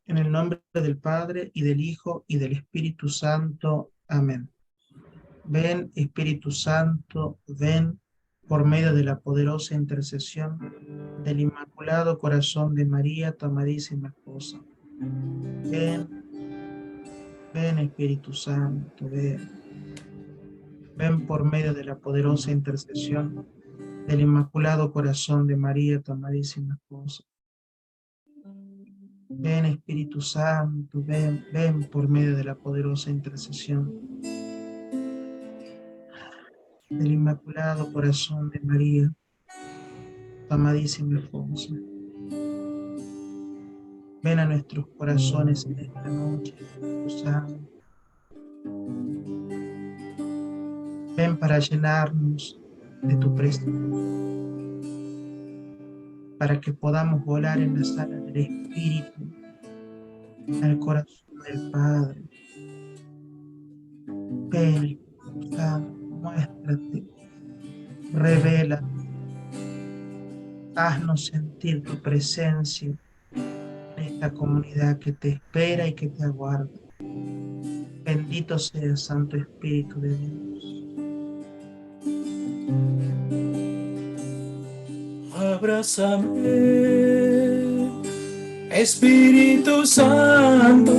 En el nombre del Padre, y del Hijo, y del Espíritu Santo. Amén. Ven, Espíritu Santo, ven por medio de la poderosa intercesión del Inmaculado Corazón de María, tu amadísima esposa. Ven, ven, Espíritu Santo, ven. Ven por medio de la poderosa intercesión del Inmaculado Corazón de María, tu amadísima esposa. Ven, Espíritu Santo, ven, ven por medio de la poderosa intercesión del Inmaculado Corazón de María, tu amadísima esposa. Ven a nuestros corazones en esta noche, Espíritu Santo. Ven para llenarnos de tu presencia, para que podamos volar en las alas del Espíritu, al corazón del Padre. Ven, Espíritu Santo, muéstrate, revela, haznos sentir tu presencia en esta comunidad que te espera y que te aguarda. Bendito sea Santo Espíritu de Dios. Abrázame, Espíritu Santo,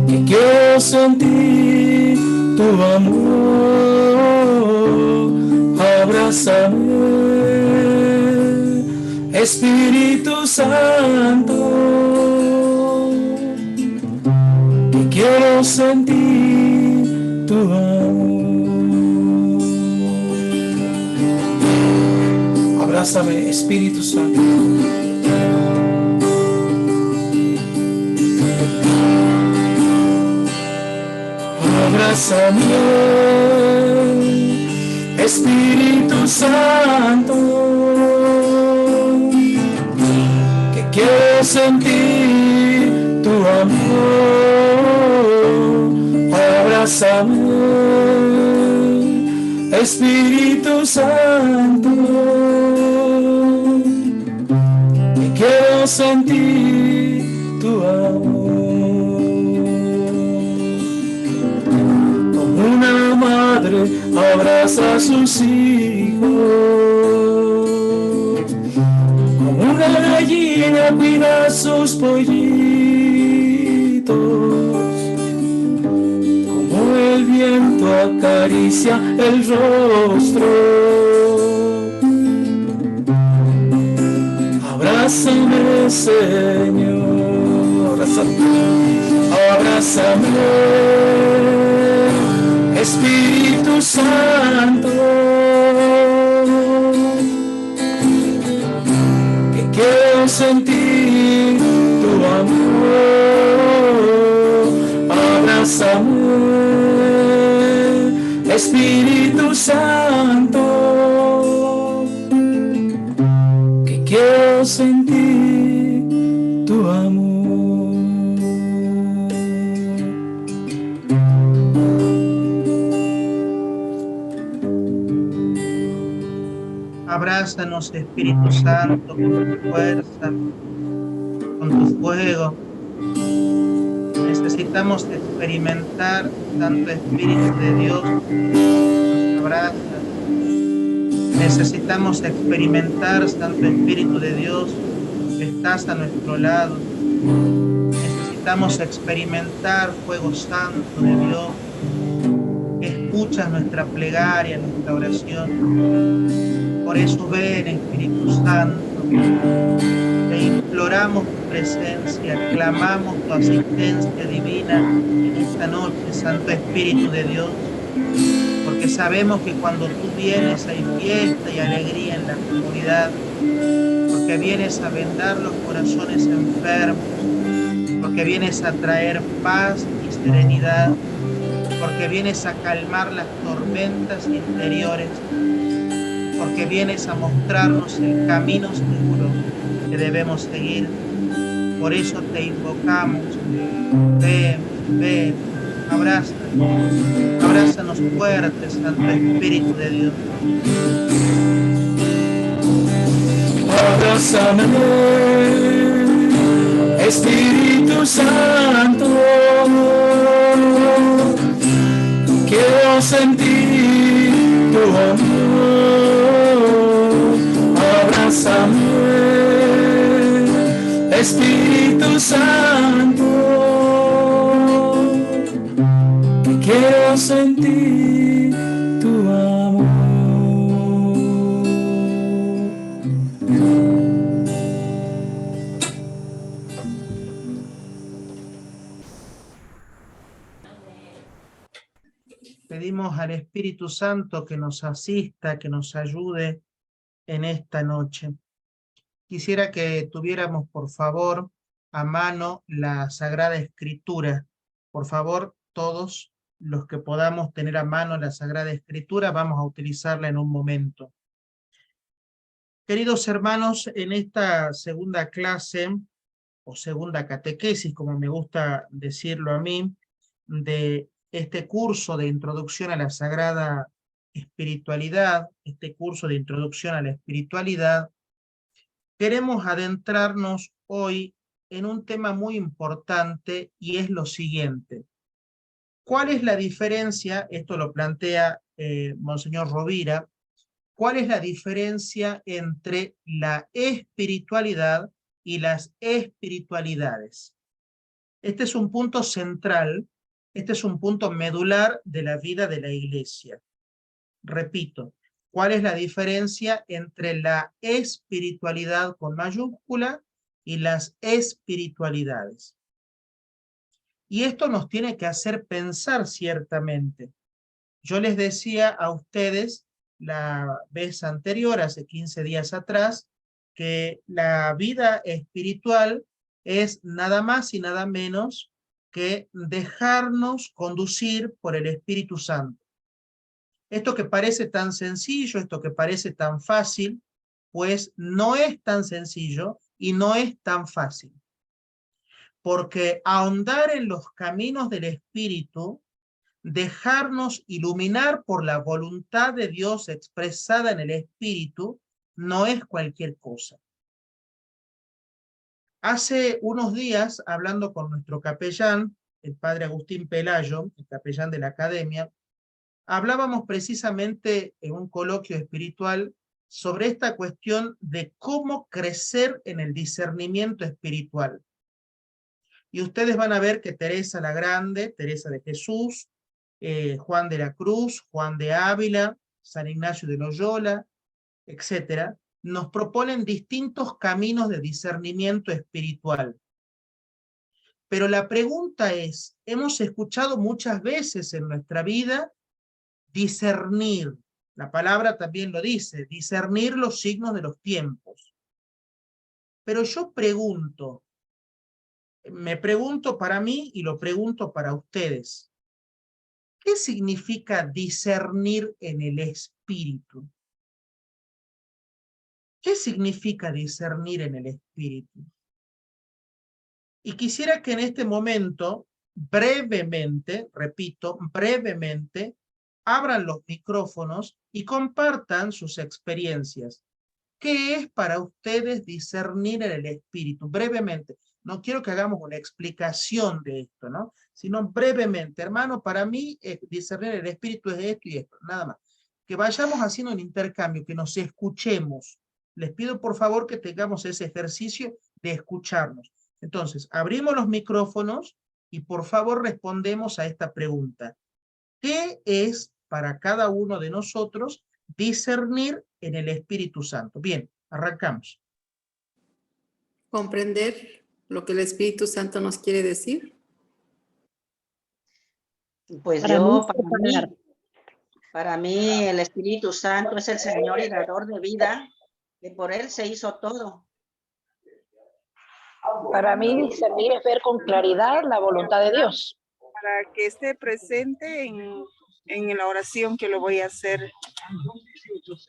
que quiero sentir tu amor. Abrázame, Espíritu Santo, que quiero sentir tu amor. Abrázame, Espíritu Santo. Abrázame, Espíritu Santo, que quiero sentir tu amor. Abrázame, Espíritu Santo, que quiero sentir tu amor. Como una madre abraza a sus hijos, como una gallina cuida a sus pollitos, como el viento acaricia el rostro. Abrázame, Señor, abrázame, Espíritu Santo, que quiero sentir tu amor. Abrázame, Espíritu Santo, que quiero sentir tu amor. Abrázanos, Espíritu Santo, con tu fuerza, con tu fuego. Necesitamos experimentar, Santo Espíritu de Dios, nos abraza. Necesitamos experimentar, Santo Espíritu de Dios, que estás a nuestro lado. Necesitamos experimentar, fuego santo de Dios, que escuchas nuestra plegaria, nuestra oración. Por eso ven, Espíritu Santo, te imploramos tu presencia, clamamos tu asistencia divina en esta noche, Santo Espíritu de Dios, porque sabemos que cuando tú vienes hay fiesta y alegría en la comunidad, porque vienes a vendar los corazones enfermos, porque vienes a traer paz y serenidad, porque vienes a calmar las tormentas interiores, porque vienes a mostrarnos el camino seguro que debemos seguir. Por eso te invocamos. Ven, ven, abrázanos fuerte, Santo Espíritu de Dios. Abrázame, Espíritu Santo, quiero sentir tu amor, abrázame, Espíritu Santo, quiero sentir tu amor. Pedimos al Espíritu Santo que nos asista, que nos ayude en esta noche. Quisiera que tuviéramos, por favor, a mano la Sagrada Escritura. Por favor, todos los que podamos tener a mano la Sagrada Escritura, vamos a utilizarla en un momento. Queridos hermanos, en esta segunda clase, o segunda catequesis, como me gusta decirlo a mí, de este curso de introducción a la Sagrada Espiritualidad, este curso de introducción a la espiritualidad, queremos adentrarnos hoy en un tema muy importante y es lo siguiente. ¿Cuál es la diferencia? Esto lo plantea Monseñor Rovira. ¿Cuál es la diferencia entre la espiritualidad y las espiritualidades? Este es un punto central, este es un punto medular de la vida de la Iglesia. Repito, ¿cuál es la diferencia entre la espiritualidad con mayúscula y las espiritualidades? Y esto nos tiene que hacer pensar ciertamente. Yo les decía a ustedes la vez anterior, hace 15 días atrás, que la vida espiritual es nada más y nada menos que dejarnos conducir por el Espíritu Santo. Esto que parece tan sencillo, esto que parece tan fácil, pues no es tan sencillo y no es tan fácil. Porque ahondar en los caminos del Espíritu, dejarnos iluminar por la voluntad de Dios expresada en el Espíritu, no es cualquier cosa. Hace unos días, hablando con nuestro capellán, el padre Agustín Pelayo, el capellán de la academia, hablábamos precisamente en un coloquio espiritual sobre esta cuestión de cómo crecer en el discernimiento espiritual. Y ustedes van a ver que Teresa la Grande, Teresa de Jesús, Juan de la Cruz, Juan de Ávila, San Ignacio de Loyola, etcétera, nos proponen distintos caminos de discernimiento espiritual. Pero la pregunta es, hemos escuchado muchas veces en nuestra vida discernir, la palabra también lo dice, discernir los signos de los tiempos. Pero yo pregunto, me pregunto para mí y lo pregunto para ustedes, ¿qué significa discernir en el espíritu? ¿Qué significa discernir en el espíritu? Y quisiera que en este momento, brevemente, repito, brevemente, abran los micrófonos y compartan sus experiencias. ¿Qué es para ustedes discernir en el espíritu? Brevemente. No quiero que hagamos una explicación de esto, ¿no? Sino brevemente. Hermano, para mí discernir en el espíritu es esto y esto, nada más. Que vayamos haciendo un intercambio, que nos escuchemos. Les pido por favor que tengamos ese ejercicio de escucharnos. Entonces, abrimos los micrófonos y por favor respondemos a esta pregunta. ¿Qué es para cada uno de nosotros discernir en el Espíritu Santo? Bien, arrancamos. Comprender lo que el Espíritu Santo nos quiere decir. Pues para mí el Espíritu Santo es el Señor y dador de vida, que por Él se hizo todo. Para mí discernir es ver con claridad la voluntad de Dios. Para que esté presente en la oración que lo voy a hacer.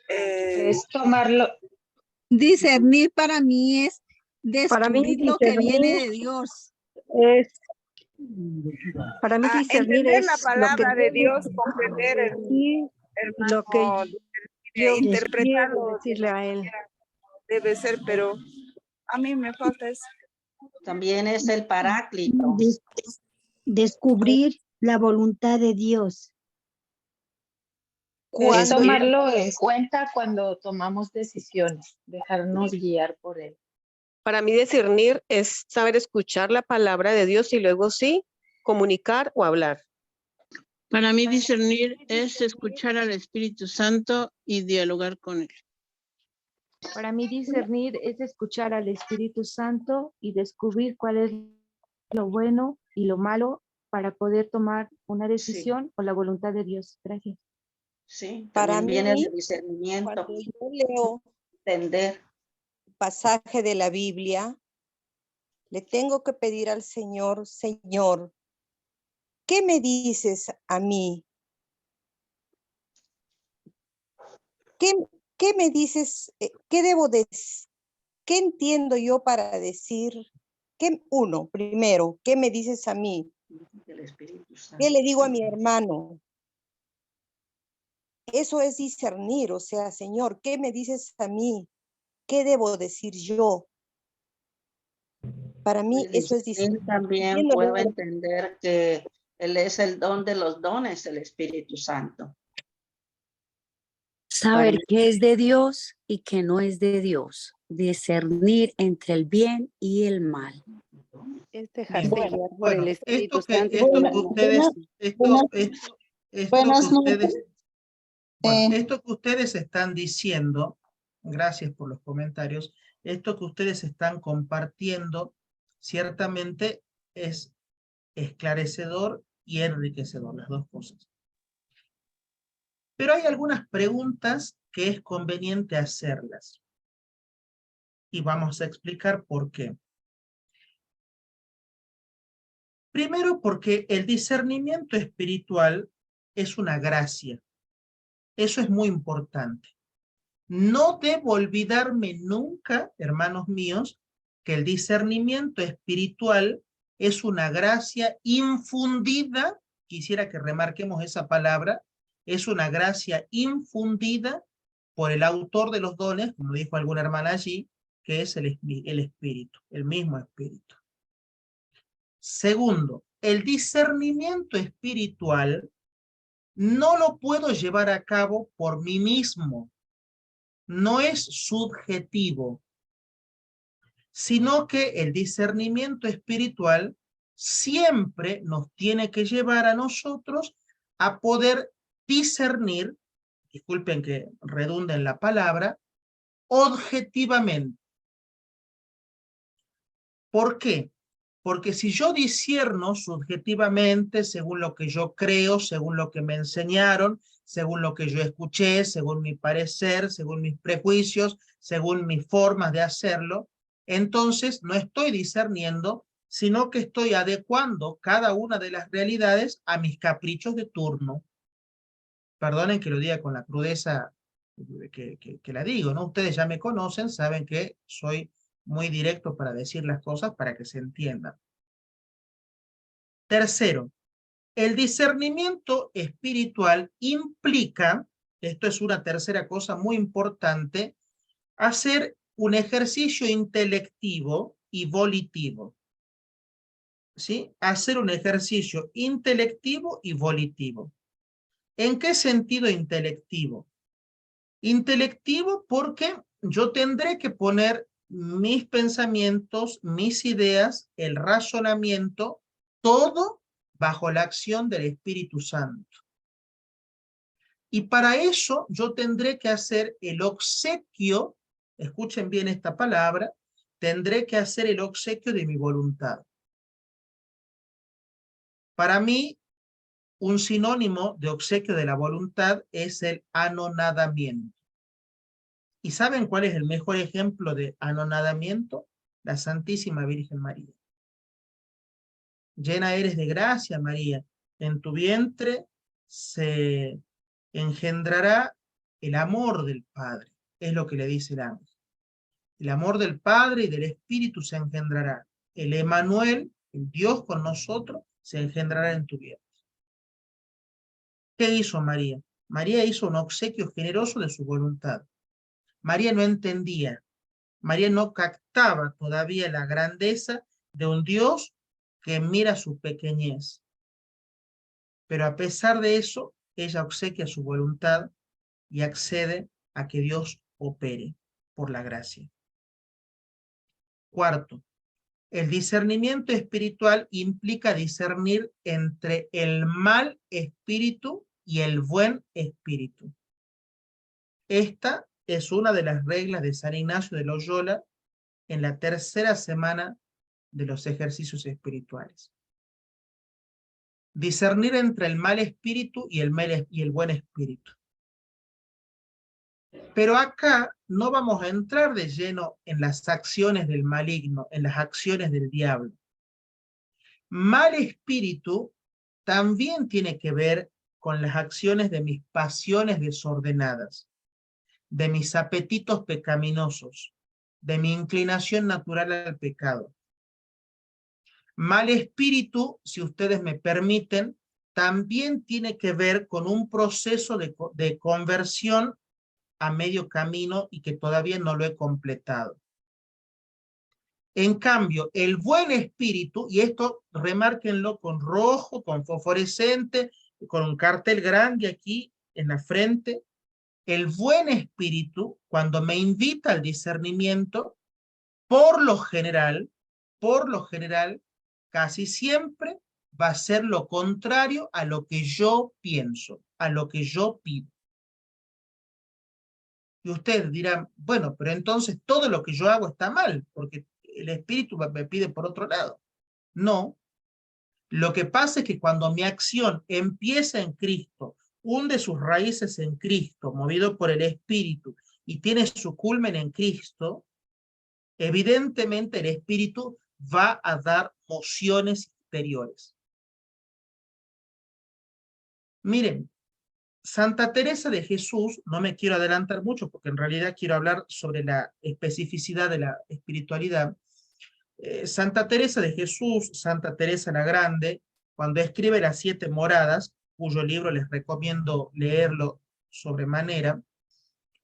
Es tomarlo. Discernir para mí es descubrir lo que viene de Dios. Para mí discernir entender es la palabra lo que de Dios, comprender lo que yo interpretarlo, decirle a Él. debe ser, pero a mí me falta eso. También es el Paráclito. Descubrir la voluntad de Dios. Es Cuando tomarlo en cuenta cuando tomamos decisiones, dejarnos guiar por él. Para mí discernir es saber escuchar la palabra de Dios y luego sí comunicar o hablar. Para mí discernir es escuchar al Espíritu Santo y dialogar con él. Para mí discernir es escuchar al Espíritu Santo y descubrir cuál es lo bueno y lo malo para poder tomar una decisión o la voluntad de Dios. Gracias. Sí, Para también mí, viene el discernimiento. cuando yo leo Entender. pasaje de la Biblia, le tengo que pedir al Señor, Señor, ¿qué me dices a mí? ¿Qué me dices? ¿Qué debo decir? ¿Qué entiendo yo para decir? Primero, ¿qué me dices a mí? El Espíritu Santo. ¿Qué le digo a mi hermano? Eso es discernir, o sea, Señor, ¿qué me dices a mí? ¿Qué debo decir yo? Para mí eso es discernir. También puedo entender que Él es el don de los dones, el Espíritu Santo. Saber qué es de Dios y qué no es de Dios. Discernir entre el bien y el mal. Es dejarse Bien. guiar por Bueno, el Espíritu esto que Santo. esto que ustedes están diciendo, gracias por los comentarios, esto que ustedes están compartiendo, ciertamente es esclarecedor y enriquecedor, las dos cosas. Pero hay algunas preguntas que es conveniente hacerlas. Y vamos a explicar por qué. Primero, porque el discernimiento espiritual es una gracia. Eso es muy importante. No debo olvidarme nunca, hermanos míos, que el discernimiento espiritual es una gracia infundida, quisiera que remarquemos esa palabra, es una gracia infundida por el autor de los dones, como dijo alguna hermana allí, que es el Espíritu, el mismo Espíritu. Segundo, el discernimiento espiritual no lo puedo llevar a cabo por mí mismo. No es subjetivo, sino que el discernimiento espiritual siempre nos tiene que llevar a nosotros a poder discernir, disculpen que redunde en la palabra, objetivamente. ¿Por qué? Porque si yo discierno subjetivamente, según lo que yo creo, según lo que me enseñaron, según lo que yo escuché, según mi parecer, según mis prejuicios, según mis formas de hacerlo, entonces no estoy discerniendo, sino que estoy adecuando cada una de las realidades a mis caprichos de turno. Perdonen que lo diga con la crudeza que la digo, ¿no? Ustedes ya me conocen, saben que soy muy directo para decir las cosas para que se entiendan. Tercero, el discernimiento espiritual implica, esto es una tercera cosa muy importante, hacer un ejercicio intelectivo y volitivo. ¿Sí? Hacer un ejercicio intelectivo y volitivo. ¿En qué sentido intelectivo? Intelectivo porque yo tendré que poner mis pensamientos, mis ideas, el razonamiento, todo bajo la acción del Espíritu Santo. Y para eso yo tendré que hacer el obsequio, escuchen bien esta palabra, tendré que hacer el obsequio de mi voluntad. Para mí, un sinónimo de obsequio de la voluntad es el anonadamiento. ¿Y saben cuál es el mejor ejemplo de anonadamiento? La Santísima Virgen María. Llena eres de gracia, María. En tu vientre se engendrará el amor del Padre. Es lo que le dice el ángel. El amor del Padre y del Espíritu se engendrará. El Emmanuel, el Dios con nosotros, se engendrará en tu vientre. ¿Qué hizo María? María hizo un obsequio generoso de su voluntad. María no entendía, María no captaba todavía la grandeza de un Dios que mira su pequeñez. Pero a pesar de eso, ella obsequia su voluntad y accede a que Dios opere por la gracia. Cuarto, el discernimiento espiritual implica discernir entre el mal espíritu y el buen espíritu. Esta es una de las reglas de San Ignacio de Loyola en la tercera semana de los ejercicios espirituales. Discernir entre el mal espíritu y el buen espíritu. Pero acá no vamos a entrar de lleno en las acciones del maligno, en las acciones del diablo. Mal espíritu también tiene que ver con las acciones de mis pasiones desordenadas, de mis apetitos pecaminosos, de mi inclinación natural al pecado. Mal espíritu, si ustedes me permiten, también tiene que ver con un proceso de conversión a medio camino y que todavía no lo he completado. En cambio, el buen espíritu, y esto remárquenlo con rojo, con fosforescente, con un cartel grande aquí en la frente, el buen espíritu, cuando me invita al discernimiento, por lo general, casi siempre va a ser lo contrario a lo que yo pienso, a lo que yo pido. Y ustedes dirán, bueno, pero entonces todo lo que yo hago está mal, porque el espíritu me pide por otro lado. No. Lo que pasa es que cuando mi acción empieza en Cristo, hunde sus raíces en Cristo, movido por el espíritu, y tiene su culmen en Cristo, evidentemente el espíritu va a dar mociones exteriores. Miren, Santa Teresa de Jesús, no me quiero adelantar mucho porque en realidad quiero hablar sobre la especificidad de la espiritualidad. Santa Teresa de Jesús, Santa Teresa la Grande, cuando escribe las 7 moradas, cuyo libro les recomiendo leerlo sobremanera,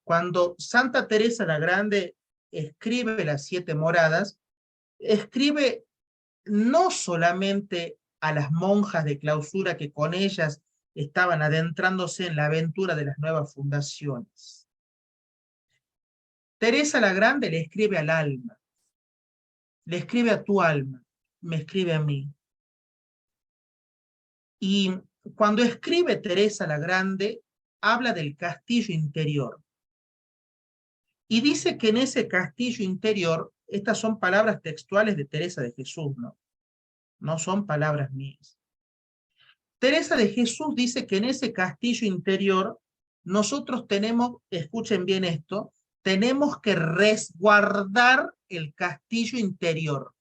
cuando Santa Teresa la Grande escribe las 7 moradas, escribe no solamente a las monjas de clausura que con ellas estaban adentrándose en la aventura de las nuevas fundaciones. Teresa la Grande le escribe al alma, le escribe a tu alma, me escribe a mí. Y cuando escribe Teresa la Grande, habla del castillo interior. Y dice que en ese castillo interior, estas son palabras textuales de Teresa de Jesús, ¿no? No son palabras mías. Teresa de Jesús dice que en ese castillo interior nosotros tenemos, escuchen bien esto, tenemos que resguardar el castillo interior.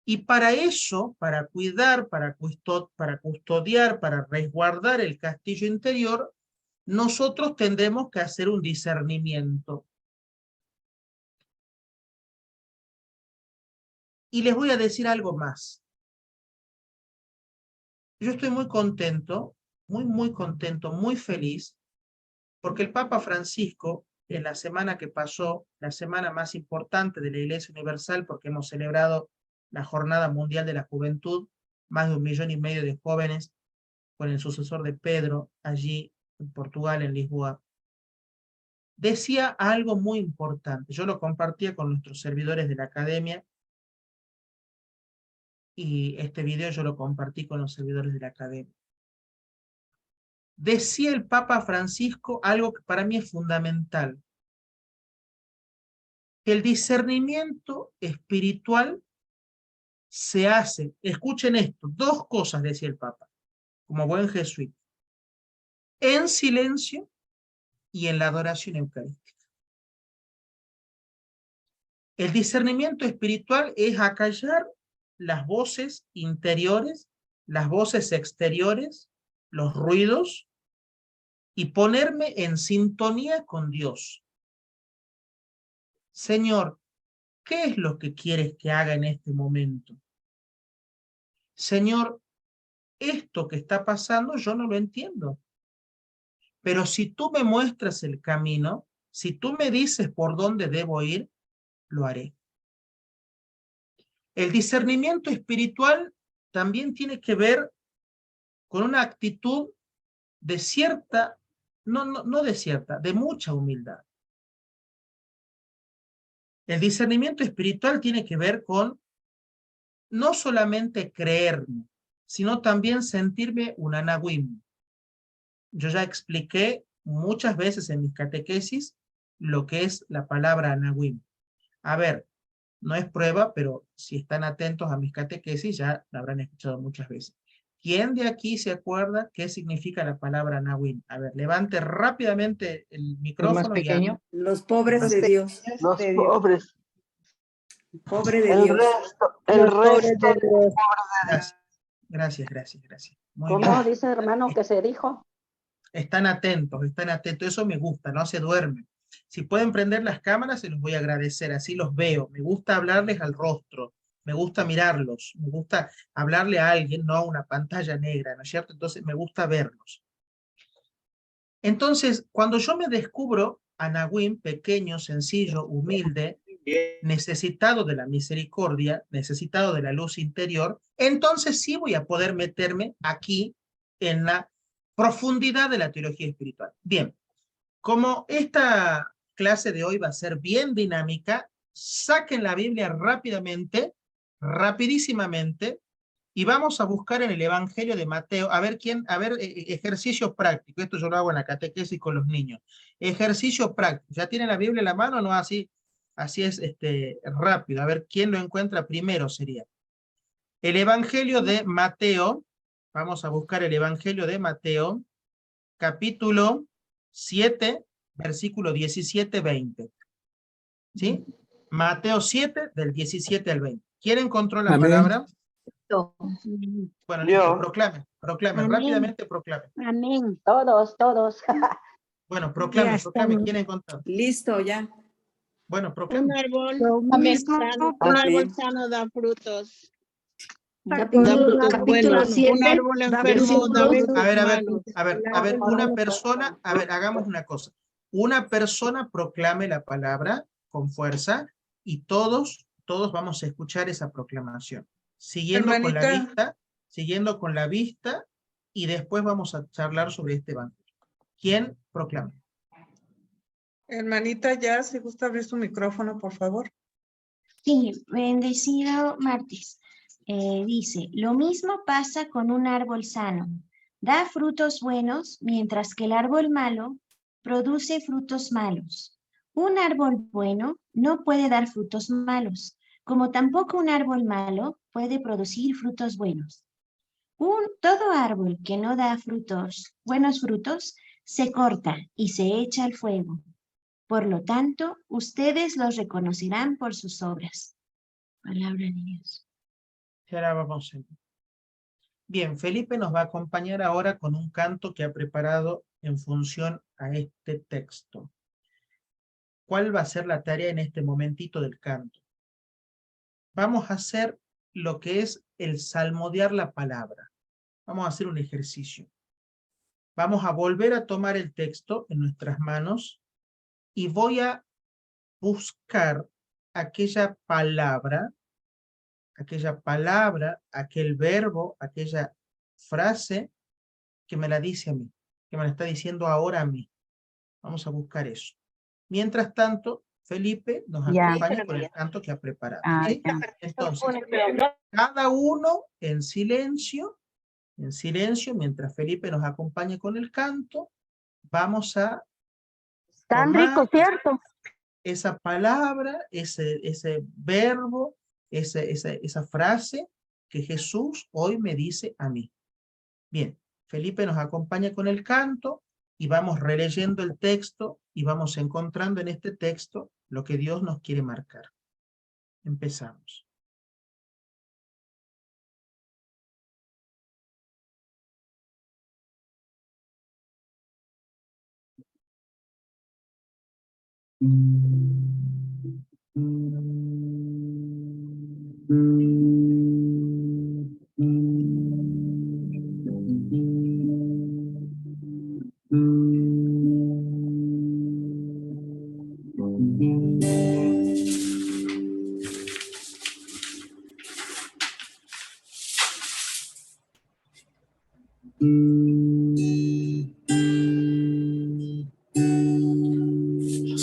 Y para eso, para cuidar, para custodiar, para resguardar el castillo interior, nosotros tendremos que hacer un discernimiento. Y les voy a decir algo más. Yo estoy muy contento, muy contento, muy feliz, porque el Papa Francisco, en la semana que pasó, la semana más importante de la Iglesia Universal, porque hemos celebrado la Jornada Mundial de la Juventud, más de 1,5 millones de jóvenes, con el sucesor de Pedro, allí en Portugal, en Lisboa, decía algo muy importante. Yo lo compartía con nuestros servidores de la academia, y este video yo lo compartí con los servidores de la academia. Decía el Papa Francisco algo que para mí es fundamental, que el discernimiento espiritual se hace, escuchen esto, 2 cosas decía el Papa, como buen jesuita, en silencio y en la adoración eucarística. El discernimiento espiritual es acallar las voces interiores, las voces exteriores, los ruidos, y ponerme en sintonía con Dios. Señor, ¿qué es lo que quieres que haga en este momento? Señor, esto que está pasando yo no lo entiendo. Pero si tú me muestras el camino, si tú me dices por dónde debo ir, lo haré. El discernimiento espiritual también tiene que ver con una actitud de cierta, no de cierta, de mucha humildad. El discernimiento espiritual tiene que ver con no solamente creerme, sino también sentirme un anahuim. Yo ya expliqué muchas veces en mis catequesis lo que es la palabra anahuim. A ver, no es prueba, pero si están atentos a mis catequesis ya la habrán escuchado muchas veces. ¿Quién de aquí se acuerda qué significa la palabra anahuim? A ver, levante rápidamente el micrófono. Los pobres de Dios. Los pobres. Pobre de El Dios. resto, el resto de Dios. Gracias. Muy ¿Cómo bien. dice hermano que se dijo? Están atentos, eso me gusta, no se duermen. Si pueden prender las cámaras, se los voy a agradecer, así los veo. Me gusta hablarles al rostro, me gusta mirarlos, me gusta hablarle a alguien, no a una pantalla negra, ¿no es cierto? Entonces me gusta verlos. Entonces, cuando yo me descubro anahuim, pequeño, sencillo, humilde, necesitado de la misericordia, necesitado de la luz interior, entonces sí voy a poder meterme aquí en la profundidad de la teología espiritual. Bien, como esta clase de hoy va a ser bien dinámica, saquen la Biblia rápidamente, rapidísimamente, y vamos a buscar en el Evangelio de Mateo, ejercicio práctico. Esto yo lo hago en la catequesis con los niños. Ejercicio práctico. ¿Ya tienen la Biblia en la mano? No, así es rápido. A ver quién lo encuentra primero sería. El Evangelio de Mateo, vamos a buscar el Evangelio de Mateo, capítulo 7, versículo 17-20. ¿Sí? Mateo 7, del 17 al 20. ¿Quién encontró la palabra? Bueno, listo, proclamen, Amén. rápidamente proclamen. Amén. Todos. Bueno, proclamen, Ya estamos. ¿quién encontró? Listo, ya. Bueno, proclamen. Un árbol sano da frutos. Capítulo 7, un árbol enfermo da frutos malos. A ver, una persona, hagamos una cosa. Una persona proclame la palabra con fuerza y todos vamos a escuchar esa proclamación. Siguiendo con la vista y después vamos a charlar sobre este evangelio. ¿Quién proclama? Hermanita, ya, si gusta abrir su micrófono, por favor. Sí, bendecido martes. Dice, lo mismo pasa con un árbol sano. Da frutos buenos, mientras que el árbol malo produce frutos malos. Un árbol bueno no puede dar frutos malos, como tampoco un árbol malo puede producir frutos buenos. Todo árbol que no da buenos frutos, se corta y se echa al fuego. Por lo tanto, ustedes los reconocerán por sus obras. Palabra de Dios. Y ahora vamos. Bien, Felipe nos va a acompañar ahora con un canto que ha preparado en función a este texto. ¿Cuál va a ser la tarea en este momentito del canto? Vamos a hacer lo que es el salmodiar la palabra. Vamos a hacer un ejercicio. Vamos a volver a tomar el texto en nuestras manos y voy a buscar aquella palabra, aquel verbo, aquella frase que me la dice a mí, que me la está diciendo ahora a mí. Vamos a buscar eso. Mientras tanto, Felipe nos acompaña con el canto que ha preparado. ¿Sí? Entonces, cada uno en silencio, mientras Felipe nos acompaña con el canto, vamos a Tan rico, ¿cierto? Esa palabra, ese verbo, esa frase que Jesús hoy me dice a mí. Bien, Felipe nos acompaña con el canto y vamos releyendo el texto y vamos encontrando en este texto lo que Dios nos quiere marcar. Empezamos.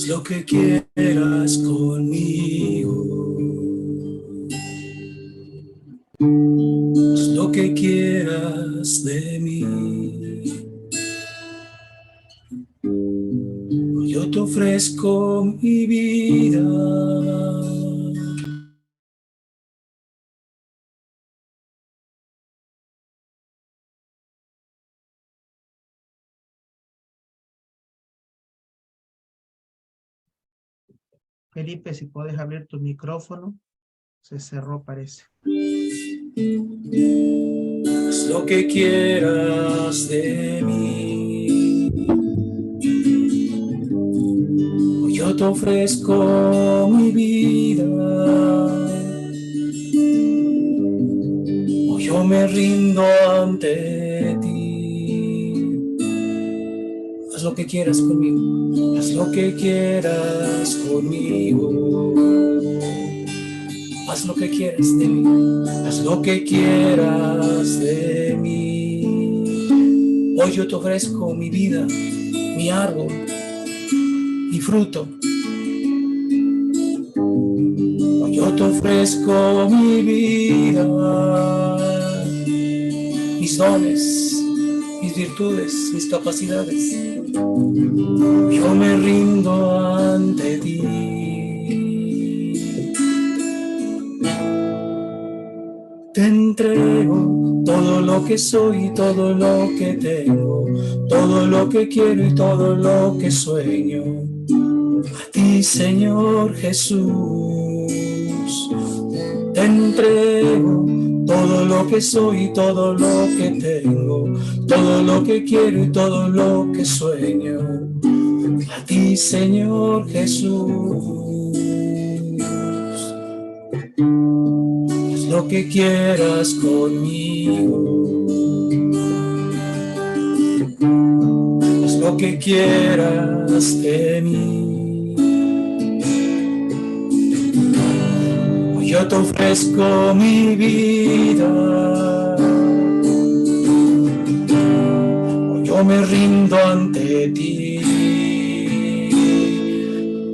haz lo que quieras conmigo. Haz lo que quieras de mí. Yo te ofrezco mi vida. Felipe, si puedes abrir tu micrófono. Se cerró, parece. Haz lo que quieras de mí. Yo te ofrezco mi vida. Yo me rindo ante ti. Haz lo que quieras conmigo. Haz lo que quieras conmigo. Haz lo que quieras de mí. Haz lo que quieras de mí. Hoy yo te ofrezco mi vida, mi árbol, mi fruto. Hoy yo te ofrezco mi vida, mis dones, mis virtudes, mis capacidades. Yo me rindo ante ti. Te entrego todo lo que soy y todo lo que tengo, todo lo que quiero y todo lo que sueño. A ti, Señor Jesús, te entrego todo lo que soy y todo lo que tengo, todo lo que quiero y todo lo que sueño. A ti, Señor Jesús. Lo que quieras conmigo, haz lo que quieras de mí. Hoy yo te ofrezco mi vida, hoy yo me rindo ante ti.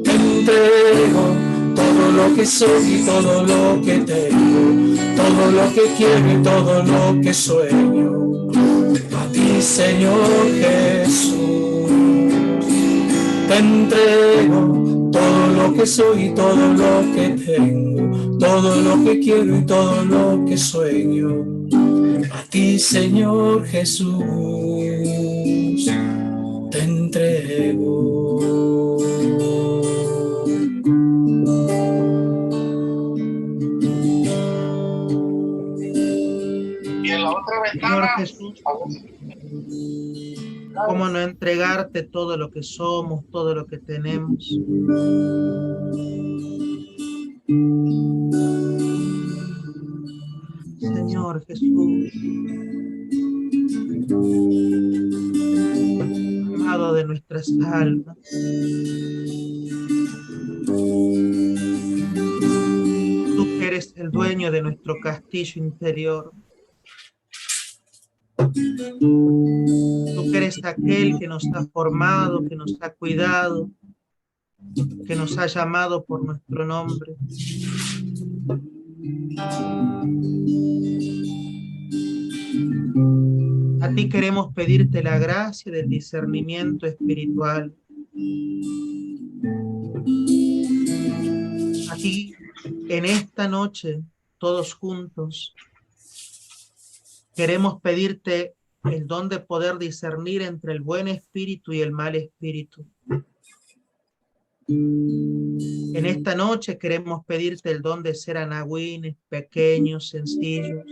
Te entrego todo lo que soy y todo lo que tengo, todo lo que quiero y todo lo que sueño. A ti, Señor Jesús, te entrego todo lo que soy y todo lo que tengo, todo lo que quiero y todo lo que sueño. A ti, Señor Jesús, te entrego. Señor Jesús, ¿cómo no entregarte todo lo que somos, todo lo que tenemos? Señor Jesús, amado de nuestras almas, tú que eres el dueño de nuestro castillo interior, tú que eres aquel que nos ha formado, que nos ha cuidado, que nos ha llamado por nuestro nombre. A ti queremos pedirte la gracia del discernimiento espiritual. Aquí, en esta noche, todos juntos, queremos pedirte el don de poder discernir entre el buen espíritu y el mal espíritu. En esta noche queremos pedirte el don de ser anahuines, pequeños, sencillos.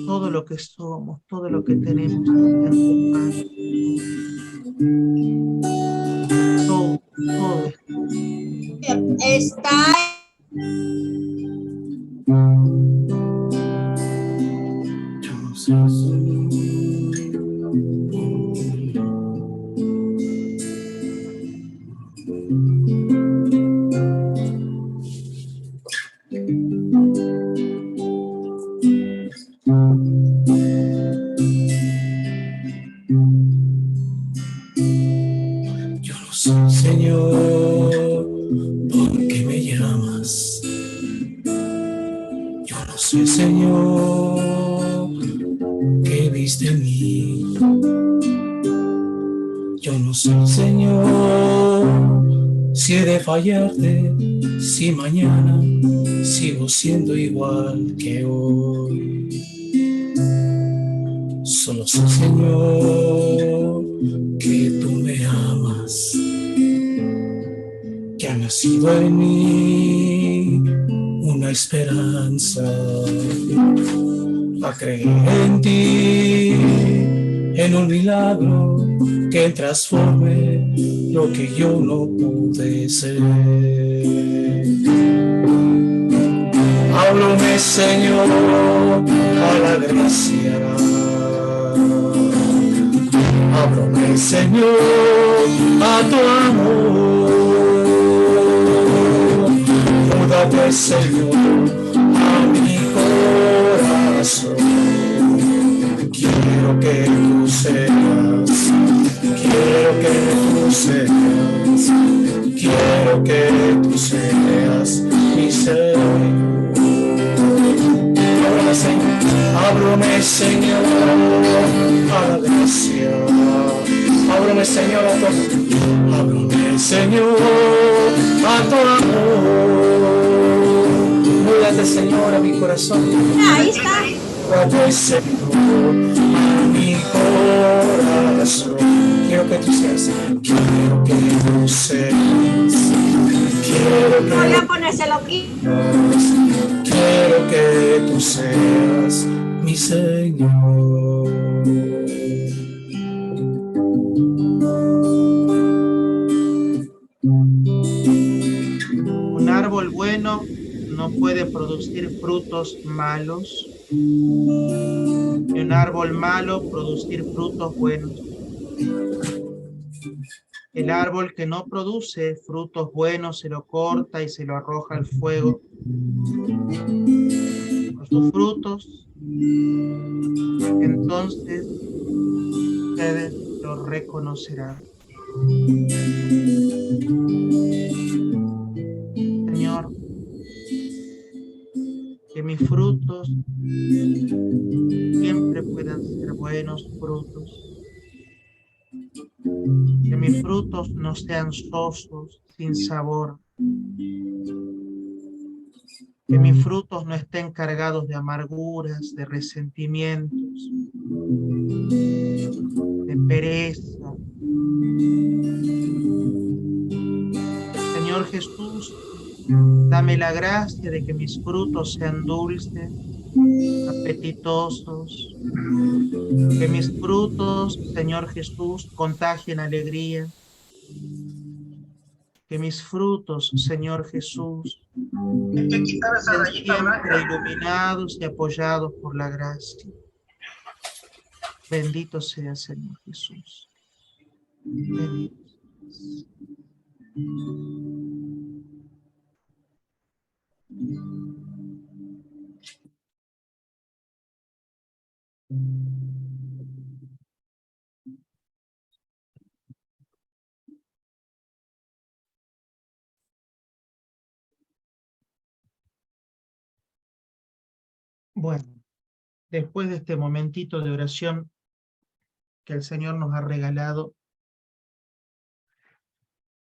Todo lo que somos, todo lo que tenemos está en tus manos. Todo está Yo no sé, Señor, si he de fallarte, si mañana sigo siendo igual que hoy. Solo sé, Señor, que tú me amas, que ha nacido en mí una esperanza. A creer en ti, en un milagro que transforme lo que yo no pude ser. Ábreme, Señor, a la gracia. Ábreme, Señor, a tu amor. Múdate, Señor, a mi corazón. Quiero que tú seas, quiero que tú seas, quiero que tú seas mi Señor. Ábreme, Señor, a la gracia. Ábreme, Señor, a tu amor. Ábreme, Señor, a tu amor. Múdate, Señor, a mi corazón. Ahí está. Múdate, Señor, a mi corazón. Quiero que tú seas, quiero que tú seas, quiero que Voy a ponérselo aquí. Quiero que tú seas mi Señor. Un árbol bueno no puede producir frutos malos, y un árbol malo producir frutos buenos. El árbol que no produce frutos buenos se lo corta y se lo arroja al fuego. Por sus frutos, entonces ustedes lo reconocerán. Señor, que mis frutos siempre puedan ser buenos frutos. Que mis frutos no sean sosos, sin sabor. Que mis frutos no estén cargados de amarguras, de resentimientos, de pereza. Señor Jesús, dame la gracia de que mis frutos sean dulces, apetitosos. Que mis frutos, Señor Jesús, contagien alegría. Que mis frutos, Señor Jesús, estén siempre iluminados y apoyados por la gracia. Bendito sea, Señor Jesús. Bendito seas. Bueno, después de este momentito de oración que el Señor nos ha regalado,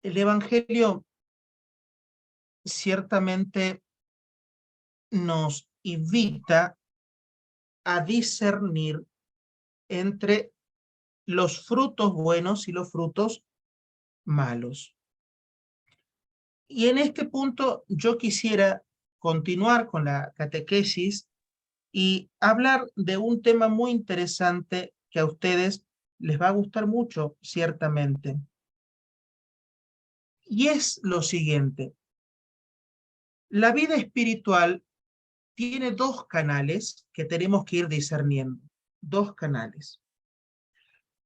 el Evangelio ciertamente nos invita a discernir entre los frutos buenos y los frutos malos. Y en este punto yo quisiera continuar con la catequesis y hablar de un tema muy interesante que a ustedes les va a gustar mucho, ciertamente. Y es lo siguiente. La vida espiritual tiene dos canales que tenemos que ir discerniendo. Dos canales.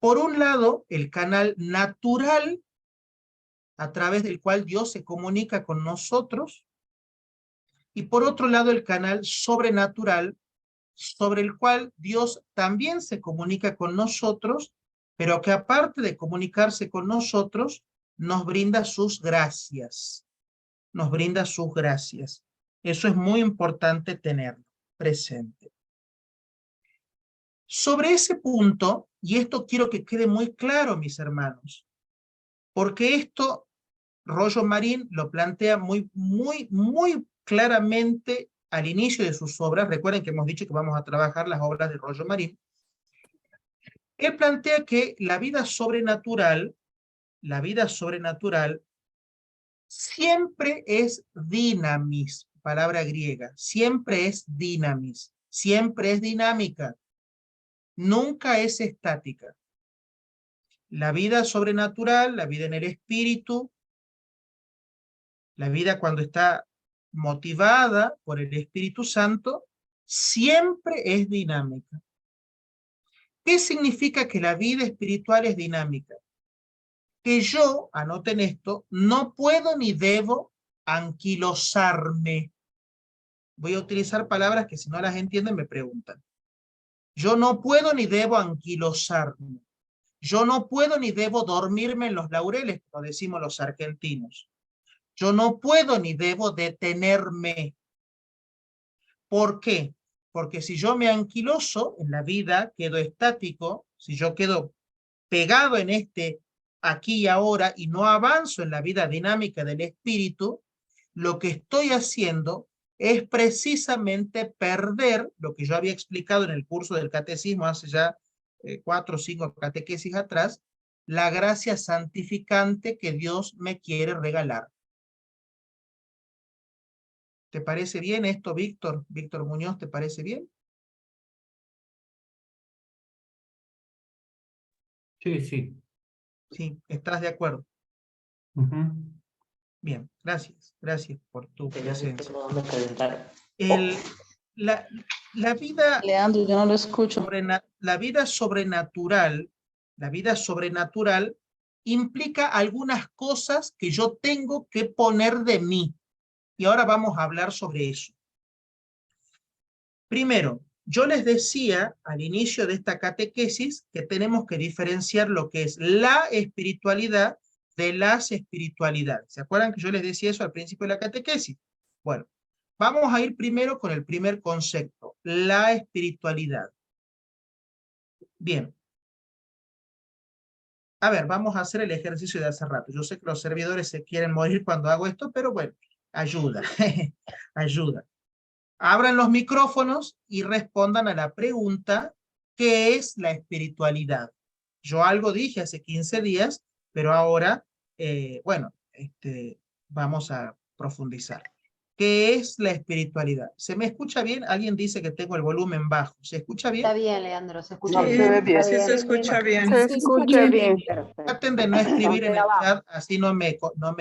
Por un lado, el canal natural, a través del cual Dios se comunica con nosotros, y por otro lado, el canal sobrenatural, sobre el cual Dios también se comunica con nosotros, pero que aparte de comunicarse con nosotros, nos brinda sus gracias. Nos brinda sus gracias. Eso es muy importante tenerlo presente. Sobre ese punto, y esto quiero que quede muy claro, mis hermanos, porque esto Rollo Marín lo plantea muy claramente al inicio de sus obras. Recuerden que hemos dicho que vamos a trabajar las obras de Rollo Marín. Él plantea que la vida sobrenatural siempre es dinamis, palabra griega, siempre es dinamis, siempre es dinámica, nunca es estática. La vida sobrenatural, la vida en el espíritu, la vida cuando está motivada por el Espíritu Santo, siempre es dinámica. ¿Qué significa que la vida espiritual es dinámica? Que yo, anoten esto, no puedo ni debo anquilosarme. Voy a utilizar palabras que si no las entienden me preguntan. Yo no puedo ni debo anquilosarme. Yo no puedo ni debo dormirme en los laureles, como decimos los argentinos. Yo no puedo ni debo detenerme. ¿Por qué? Porque si yo me anquiloso en la vida, quedo estático, si yo quedo pegado en este aquí y ahora y no avanzo en la vida dinámica del espíritu, lo que estoy haciendo es precisamente perder lo que yo había explicado en el curso del catecismo hace ya 4 o 5 catequesis atrás, la gracia santificante que Dios me quiere regalar. ¿Te parece bien esto, Víctor? Víctor Muñoz, ¿te parece bien? Sí, sí. Sí, ¿estás de acuerdo? Bien, gracias. Gracias por tu presencia. La vida, Leandro, yo no lo escucho. La vida sobrenatural implica algunas cosas que yo tengo que poner de mí. Y ahora vamos a hablar sobre eso. Primero, yo les decía al inicio de esta catequesis que tenemos que diferenciar lo que es la espiritualidad de las espiritualidades. ¿Se acuerdan que yo les decía eso al principio de la catequesis? Bueno, vamos a ir primero con el primer concepto, la espiritualidad. Bien. A ver, vamos a hacer el ejercicio de hace rato. Yo sé que los servidores se quieren morir cuando hago esto, pero bueno, ayuda, ayuda. Abran los micrófonos y respondan a la pregunta, ¿qué es la espiritualidad? Yo algo dije hace 15 días, pero ahora, bueno, vamos a profundizar. ¿Qué es la espiritualidad? ¿Se me escucha bien? Alguien dice que tengo el volumen bajo. ¿Se escucha bien? Está bien, Leandro, se escucha Sí, bien. sí se escucha bien. Se escucha bien. Traten de no escribir en el chat, así no me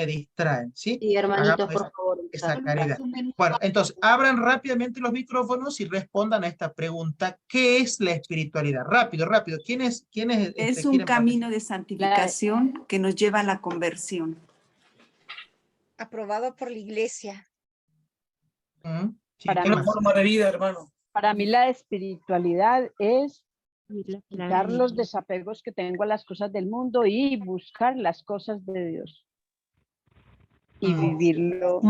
distraen, ¿sí? Sí, hermanito, Hagamos por favor. esa caridad. Bueno, entonces, abran rápidamente los micrófonos y respondan a esta pregunta. ¿Qué es la espiritualidad? Rápido, rápido. ¿Quién es Es un camino de santificación que nos lleva a la conversión. Aprobado por la iglesia. Sí, Para una forma de vida, hermano. Para mí la espiritualidad es quitar los desapegos que tengo a las cosas del mundo y buscar las cosas de Dios. Y vivirlo.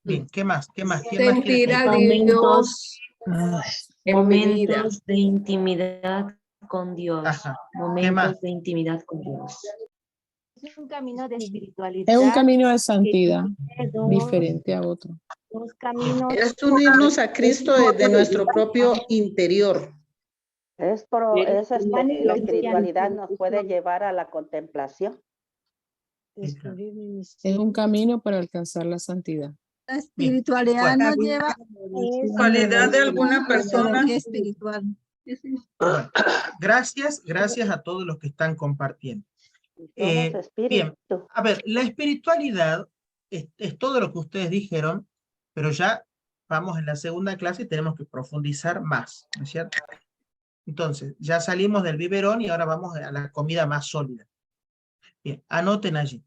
Bien, ¿qué más? ¿Qué más? ¿Quién más Sentir quiere? a Dios en mi vida. Momentos de intimidad con Dios. Ajá. ¿Qué Momentos más? de intimidad con Dios. Es un camino de espiritualidad. Es un camino de santidad, que tiene diferente a otro. dos caminos. Es unirnos a Cristo desde nuestro propio interior. La espiritualidad nos puede llevar a la contemplación. Es un camino para alcanzar la santidad. La espiritualidad nos lleva a Espiritualidad de alguna persona. espiritual. Bueno, gracias a todos los que están compartiendo. Bien, a ver, la espiritualidad es todo lo que ustedes dijeron, pero ya vamos en la segunda clase y tenemos que profundizar más, ¿no es cierto? Entonces, ya salimos del biberón y ahora vamos a la comida más sólida. Bien, anoten allí.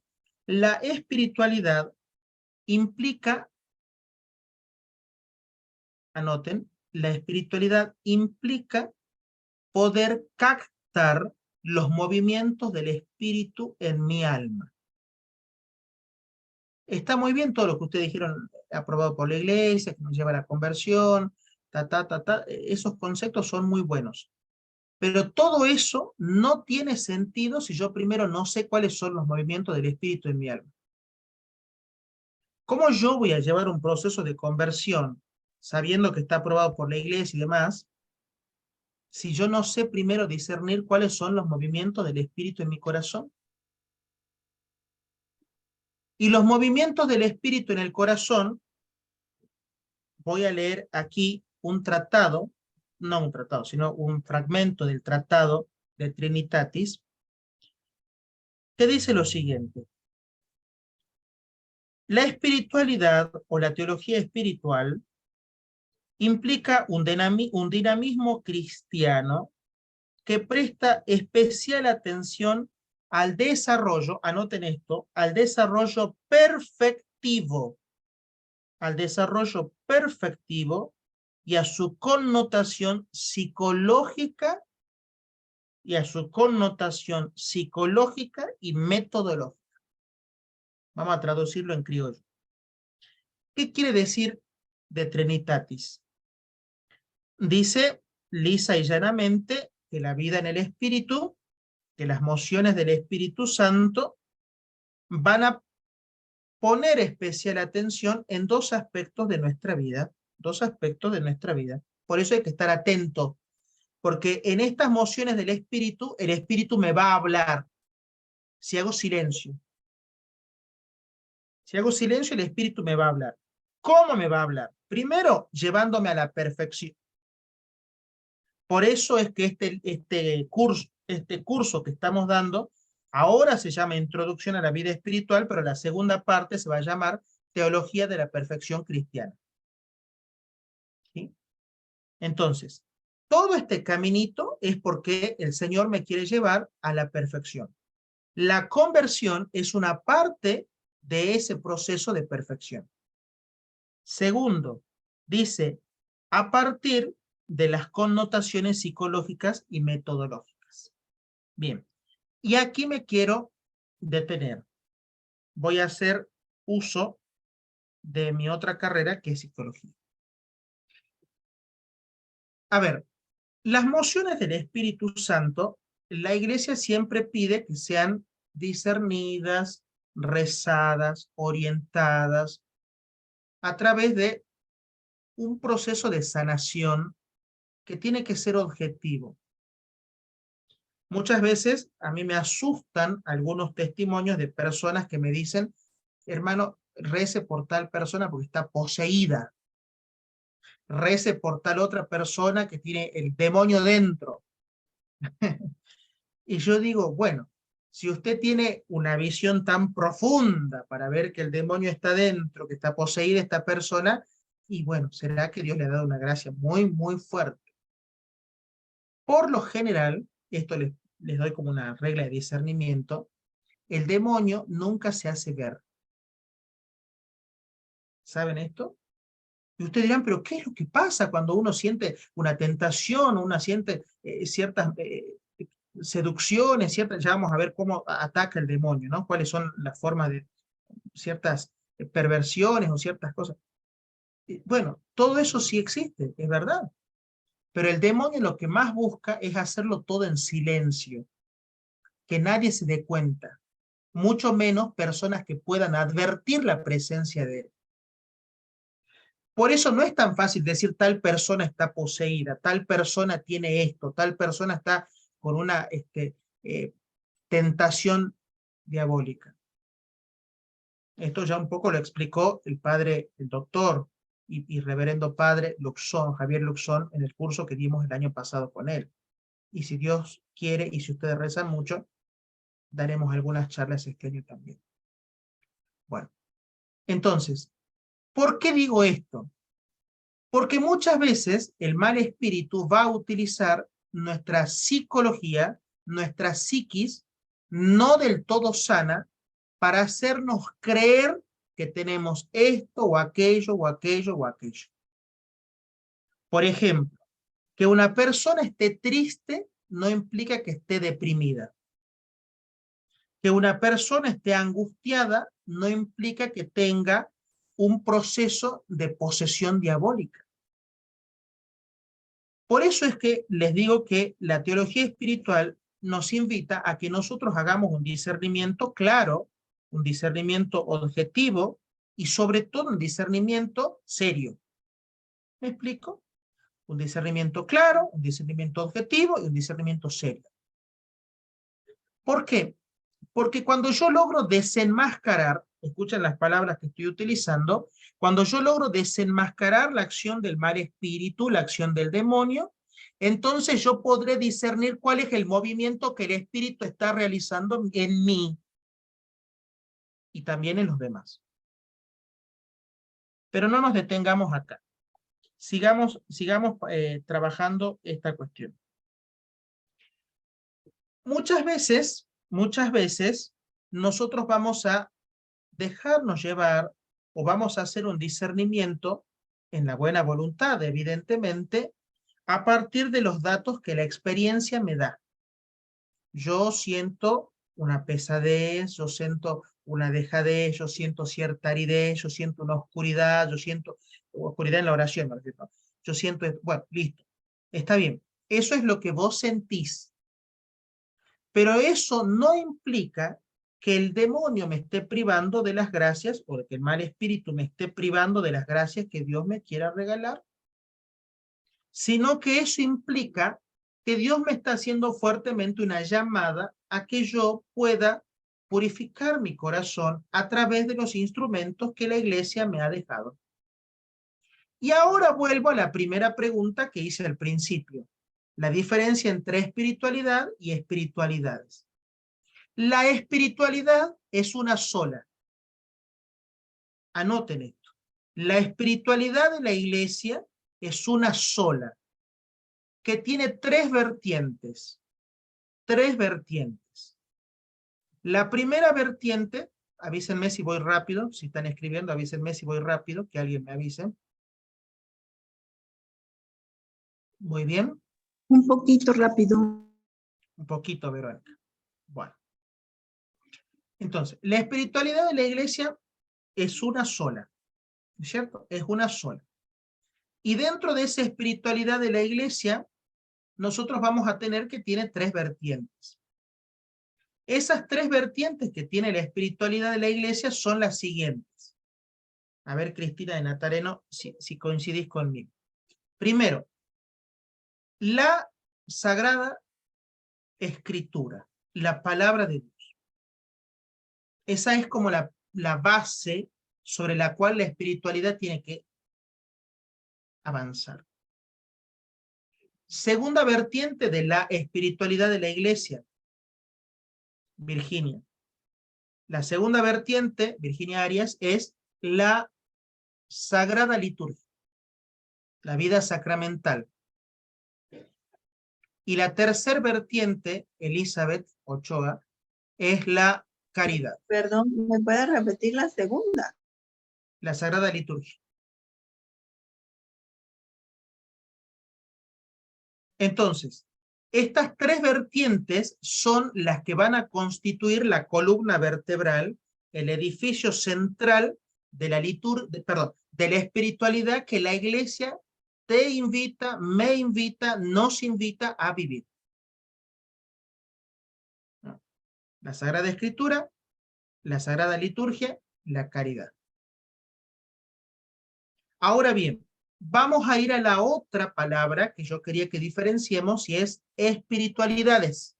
La espiritualidad implica, anoten, la espiritualidad implica poder captar los movimientos del espíritu en mi alma. Está muy bien todo lo que ustedes dijeron, aprobado por la iglesia, que nos lleva a la conversión, esos conceptos son muy buenos. Pero todo eso no tiene sentido si yo primero no sé cuáles son los movimientos del espíritu en mi alma. ¿Cómo yo voy a llevar un proceso de conversión sabiendo que está aprobado por la iglesia y demás, si yo no sé primero discernir cuáles son los movimientos del espíritu en mi corazón? Y los movimientos del espíritu en el corazón, voy a leer aquí un tratado, no un tratado, sino un fragmento del tratado de Trinitatis, que dice lo siguiente: la espiritualidad o la teología espiritual implica un dinamismo cristiano que presta especial atención al desarrollo, anoten esto, al desarrollo perfectivo y a su connotación psicológica y metodológica. Vamos a traducirlo en criollo. ¿Qué quiere decir de Trinitatis? Dice lisa y llanamente que la vida en el Espíritu, que las mociones del Espíritu Santo van a poner especial atención en dos aspectos de nuestra vida, Por eso hay que estar atento, porque en estas mociones del Espíritu, el Espíritu me va a hablar. Si hago silencio, el Espíritu me va a hablar. ¿Cómo me va a hablar? Primero, llevándome a la perfección. Por eso es que este curso que estamos dando, ahora se llama Introducción a la Vida Espiritual, pero la segunda parte se va a llamar Teología de la Perfección Cristiana. ¿Sí? Entonces, todo este caminito es porque el Señor me quiere llevar a la perfección. La conversión es una parte de ese proceso de perfección. Segundo, dice, a partir de las connotaciones psicológicas y metodológicas. Bien, y aquí me quiero detener. Voy a hacer uso de mi otra carrera, que es psicología. A ver, las mociones del Espíritu Santo, la Iglesia siempre pide que sean discernidas, rezadas, orientadas, a través de un proceso de sanación que tiene que ser objetivo. Muchas veces a mí me asustan algunos testimonios de personas que me dicen, hermano, rece por tal persona porque está poseída. Rece por tal otra persona que tiene el demonio dentro. Y yo digo, bueno, si usted tiene una visión tan profunda para ver que el demonio está dentro, que está poseída esta persona, y bueno, será que Dios le ha dado una gracia muy, muy fuerte. Por lo general, esto les doy como una regla de discernimiento, el demonio nunca se hace ver. ¿Saben esto? Y ustedes dirán, pero ¿qué es lo que pasa cuando uno siente una tentación, uno siente ciertas seducciones, ya vamos a ver cómo ataca el demonio, ¿no? Cuáles son las formas de ciertas perversiones o ciertas cosas. Bueno, todo eso sí existe, es verdad. Pero el demonio lo que más busca es hacerlo todo en silencio, que nadie se dé cuenta, mucho menos personas que puedan advertir la presencia de él. Por eso no es tan fácil decir tal persona está poseída, tal persona tiene esto, tal persona está con una tentación diabólica. Esto ya un poco lo explicó el padre, el doctor y reverendo padre Luxón, Javier Luxón, en el curso que dimos el año pasado con él. Y si Dios quiere, y si ustedes rezan mucho, daremos algunas charlas este año también. Bueno, entonces, ¿por qué digo esto? Porque muchas veces el mal espíritu va a utilizar nuestra psicología, nuestra psiquis, no del todo sana, para hacernos creer que tenemos esto o aquello o aquello o aquello. Por ejemplo, que una persona esté triste no implica que esté deprimida. Que una persona esté angustiada no implica que tenga un proceso de posesión diabólica. Por eso es que les digo que la teología espiritual nos invita a que nosotros hagamos un discernimiento claro, un discernimiento objetivo y sobre todo un discernimiento serio. ¿Me explico? Un discernimiento claro, un discernimiento objetivo y un discernimiento serio. ¿Por qué? Porque cuando yo logro desenmascarar, escuchen las palabras que estoy utilizando, cuando yo logro desenmascarar la acción del mal espíritu, la acción del demonio, entonces yo podré discernir cuál es el movimiento que el espíritu está realizando en mí y también en los demás. Pero no nos detengamos acá. Sigamos trabajando esta cuestión. Muchas veces, nosotros vamos a dejarnos llevar o vamos a hacer un discernimiento en la buena voluntad, evidentemente, a partir de los datos que la experiencia me da. Yo siento una pesadez, yo siento una dejadez, yo siento cierta aridez, yo siento una oscuridad, yo siento oscuridad en la oración, ¿no? Yo siento, bueno, listo, está bien, eso es lo que vos sentís, pero eso no implica que el demonio me esté privando de las gracias, o que el mal espíritu me esté privando de las gracias que Dios me quiera regalar, sino que eso implica que Dios me está haciendo fuertemente una llamada a que yo pueda purificar mi corazón a través de los instrumentos que la iglesia me ha dejado. Y ahora vuelvo a la primera pregunta que hice al principio, la diferencia entre espiritualidad y espiritualidades. La espiritualidad es una sola. Anoten esto. La espiritualidad de la iglesia es una sola, que tiene tres vertientes. Tres vertientes. La primera vertiente, avísenme si voy rápido, si están escribiendo, avísenme si voy rápido, que alguien me avise. Muy bien. Un poquito rápido. Un poquito, Verónica. Bueno. Entonces, la espiritualidad de la iglesia es una sola, ¿cierto? Es una sola. Y dentro de esa espiritualidad de la iglesia, nosotros vamos a tener que tiene tres vertientes. Esas tres vertientes que tiene la espiritualidad de la iglesia son las siguientes. A ver, Cristina de Nazareno, si coincidís conmigo. Primero, la Sagrada Escritura, la palabra de Dios. Esa es como la base sobre la cual la espiritualidad tiene que avanzar. Segunda vertiente de la espiritualidad de la iglesia, Virginia. La segunda vertiente, Virginia Arias, es la Sagrada Liturgia, la vida sacramental. Y la tercera vertiente, Elizabeth Ochoa, es la caridad. Perdón, ¿me puede repetir la segunda? La Sagrada Liturgia. Entonces, estas tres vertientes son las que van a constituir la columna vertebral, el edificio central de la de la espiritualidad que la iglesia te invita, me invita, nos invita a vivir. La Sagrada Escritura, la Sagrada Liturgia, la caridad. Ahora bien, vamos a ir a la otra palabra que yo quería que diferenciemos y es espiritualidades.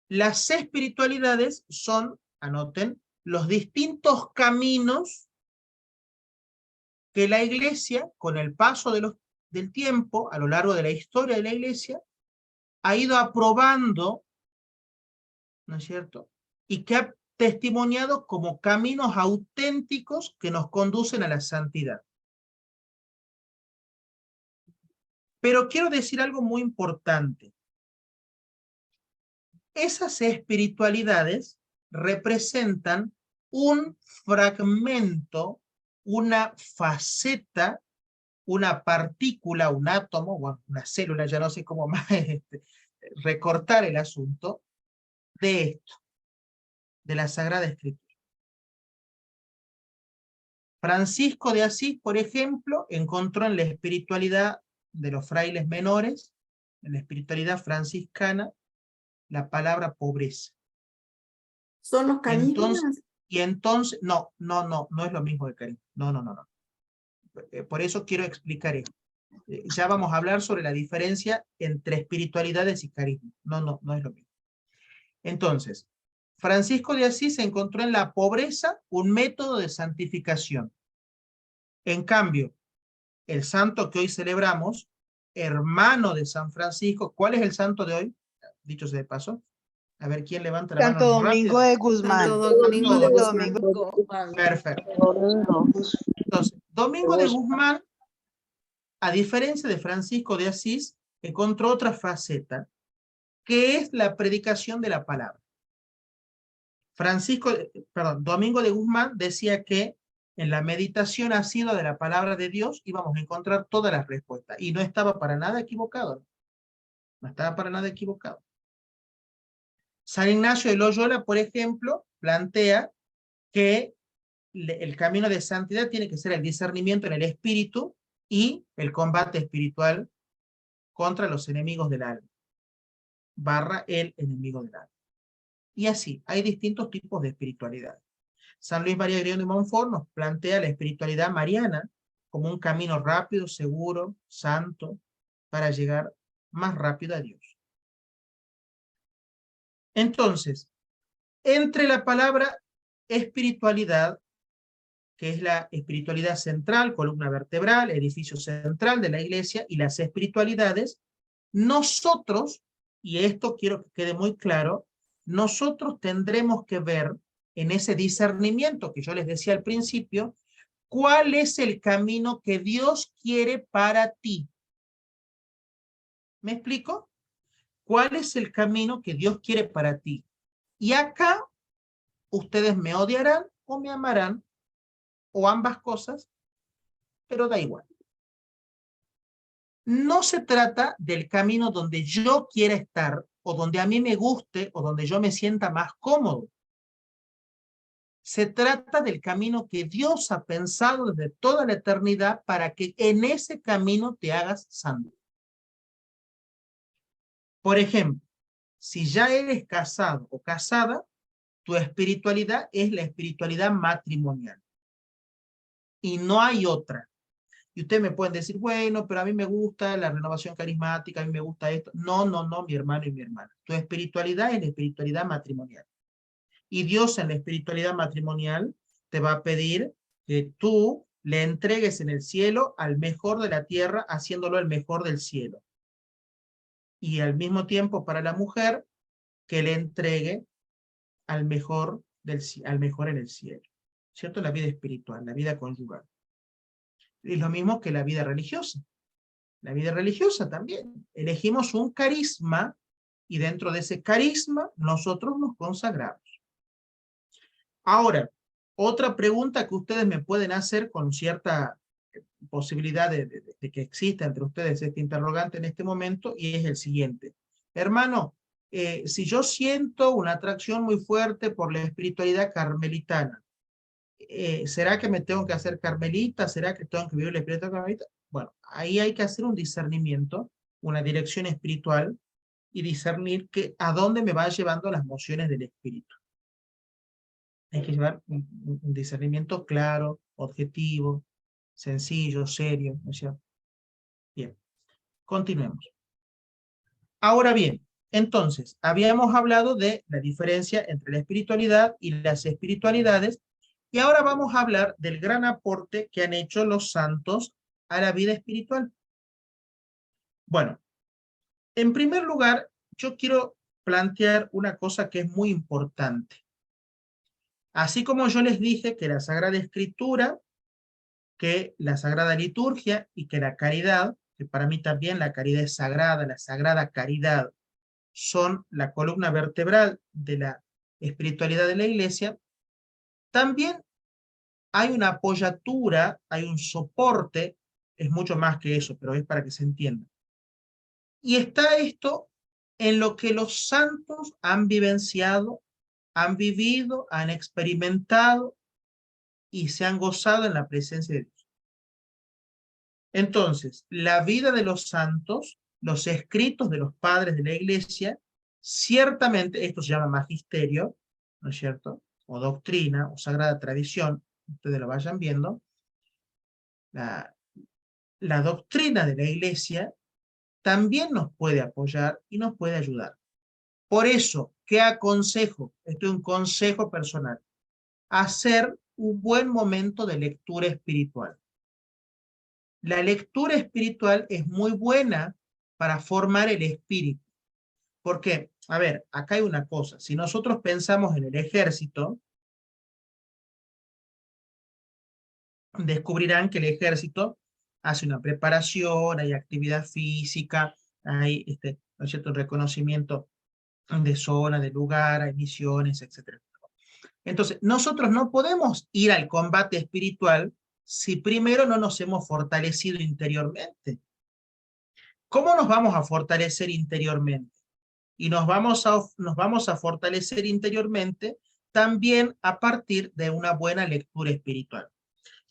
Las espiritualidades son, anoten, los distintos caminos que la iglesia, con el paso del tiempo, a lo largo de la historia de la iglesia, ha ido aprobando, ¿no es cierto? Y que ha testimoniado como caminos auténticos que nos conducen a la santidad. Pero quiero decir algo muy importante. Esas espiritualidades representan un fragmento, una faceta, una partícula, un átomo, bueno, una célula, ya no sé cómo más recortar el asunto, de esto, de la Sagrada Escritura. Francisco de Asís, por ejemplo, encontró en la espiritualidad de los frailes menores, en la espiritualidad franciscana, la palabra pobreza. ¿Son los carismas? Entonces, no es lo mismo que carisma. No. Por eso quiero explicar esto. Ya vamos a hablar sobre la diferencia entre espiritualidades y carisma. No es lo mismo. Entonces, Francisco de Asís encontró en la pobreza un método de santificación. En cambio, el santo que hoy celebramos, hermano de San Francisco, ¿cuál es el santo de hoy? Dicho sea de paso. A ver, ¿quién levanta la mano? Santo Domingo de Guzmán. Santo Domingo de Guzmán. Perfecto. Entonces, Domingo de Guzmán, a diferencia de Francisco de Asís, encontró otra faceta, que es la predicación de la palabra. Domingo de Guzmán decía que en la meditación asidua de la palabra de Dios íbamos a encontrar todas las respuestas, y no estaba para nada equivocado. No estaba para nada equivocado. San Ignacio de Loyola, por ejemplo, plantea que el camino de santidad tiene que ser el discernimiento en el espíritu y el combate espiritual contra los enemigos del alma, / el enemigo del alma. Y así, hay distintos tipos de espiritualidad. San Luis María Grión de Montfort nos plantea la espiritualidad mariana como un camino rápido, seguro, santo, para llegar más rápido a Dios. Entonces, entre la palabra espiritualidad, que es la espiritualidad central, columna vertebral, edificio central de la iglesia, y las espiritualidades, nosotros, y esto quiero que quede muy claro, nosotros tendremos que ver en ese discernimiento que yo les decía al principio, cuál es el camino que Dios quiere para ti. ¿Me explico? ¿Cuál es el camino que Dios quiere para ti? Y acá ustedes me odiarán o me amarán, o ambas cosas, pero da igual. No se trata del camino donde yo quiera estar, o donde a mí me guste, o donde yo me sienta más cómodo. Se trata del camino que Dios ha pensado desde toda la eternidad para que en ese camino te hagas santo. Por ejemplo, si ya eres casado o casada, tu espiritualidad es la espiritualidad matrimonial. Y no hay otra. Y ustedes me pueden decir, bueno, pero a mí me gusta la renovación carismática, a mí me gusta esto. No, mi hermano y mi hermana. Tu espiritualidad es la espiritualidad matrimonial. Y Dios en la espiritualidad matrimonial te va a pedir que tú le entregues en el cielo al mejor de la tierra, haciéndolo el mejor del cielo. Y al mismo tiempo para la mujer, que le entregue al mejor en el cielo. ¿Cierto? La vida espiritual, la vida conyugal. Es lo mismo que la vida religiosa. La vida religiosa también. Elegimos un carisma y dentro de ese carisma nosotros nos consagramos. Ahora, otra pregunta que ustedes me pueden hacer con cierta posibilidad de que exista entre ustedes este interrogante en este momento, y es el siguiente. Hermano, si yo siento una atracción muy fuerte por la espiritualidad carmelitana, ¿será que me tengo que hacer carmelita? ¿Será que tengo que vivir la espiritualidad carmelita? Bueno, ahí hay que hacer un discernimiento, una dirección espiritual, y discernir a dónde me va llevando las mociones del espíritu. Hay que llevar un discernimiento claro, objetivo, sencillo, serio, ¿no es cierto? Bien, continuemos. Ahora bien, entonces, habíamos hablado de la diferencia entre la espiritualidad y las espiritualidades, y ahora vamos a hablar del gran aporte que han hecho los santos a la vida espiritual. Bueno, en primer lugar, yo quiero plantear una cosa que es muy importante. Así como yo les dije que la Sagrada Escritura, que la Sagrada Liturgia y que la caridad, que para mí también la caridad es sagrada, la Sagrada Caridad, son la columna vertebral de la espiritualidad de la Iglesia, también hay una apoyatura, hay un soporte, es mucho más que eso, pero es para que se entienda. Y está esto en lo que los santos han vivenciado, han vivido, han experimentado y se han gozado en la presencia de Dios. Entonces, la vida de los santos, los escritos de los padres de la iglesia, ciertamente, esto se llama magisterio, ¿no es cierto? O doctrina, o sagrada tradición, ustedes lo vayan viendo. La doctrina de la iglesia también nos puede apoyar y nos puede ayudar. Por eso, ¿qué aconsejo? Esto es un consejo personal. Hacer un buen momento de lectura espiritual. La lectura espiritual es muy buena para formar el espíritu. Porque, a ver, acá hay una cosa. Si nosotros pensamos en el ejército, descubrirán que el ejército hace una preparación, hay actividad física, hay ¿no es cierto?, reconocimiento de zona, de lugar, hay misiones, etc. Entonces, nosotros no podemos ir al combate espiritual si primero no nos hemos fortalecido interiormente. ¿Cómo nos vamos a fortalecer interiormente? Y nos vamos a fortalecer interiormente también a partir de una buena lectura espiritual.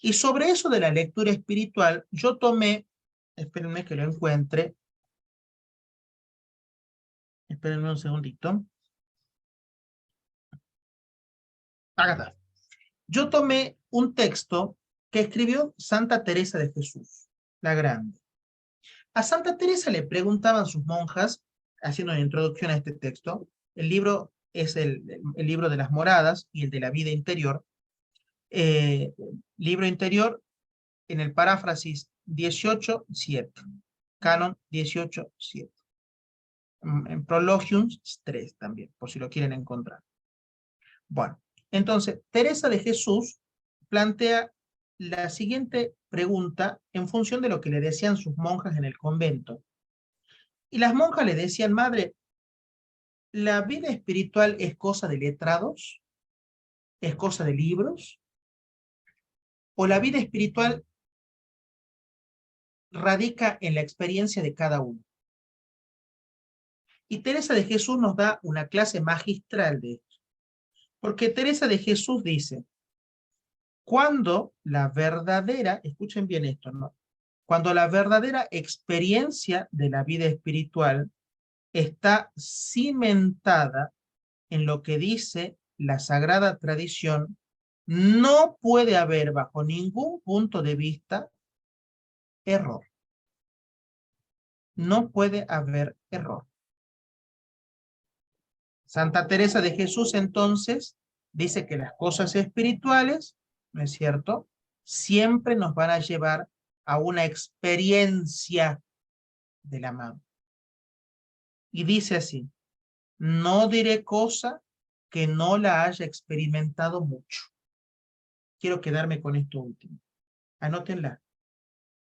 Y sobre eso de la lectura espiritual, yo tomé, espérenme que lo encuentre, espérenme un segundito. Acá está. Yo tomé un texto que escribió Santa Teresa de Jesús, la Grande. A Santa Teresa le preguntaban sus monjas, haciendo una introducción a este texto, el libro es el libro de las moradas y el de la vida interior. Libro interior en el paráfrasis 18.7, canon 18.7. En Prologium 3 también, por si lo quieren encontrar. Bueno, entonces, Teresa de Jesús plantea la siguiente pregunta en función de lo que le decían sus monjas en el convento. Y las monjas le decían, madre, ¿la vida espiritual es cosa de letrados? ¿Es cosa de libros? ¿O la vida espiritual radica en la experiencia de cada uno? Y Teresa de Jesús nos da una clase magistral de esto. Porque Teresa de Jesús dice, cuando la verdadera, escuchen bien esto, ¿no? Cuando la verdadera experiencia de la vida espiritual está cimentada en lo que dice la sagrada tradición, no puede haber bajo ningún punto de vista error. No puede haber error. Santa Teresa de Jesús entonces dice que las cosas espirituales, ¿no es cierto?, siempre nos van a llevar a una experiencia del amado. Y dice así, no diré cosa que no la haya experimentado mucho. Quiero quedarme con esto último. Anótenla.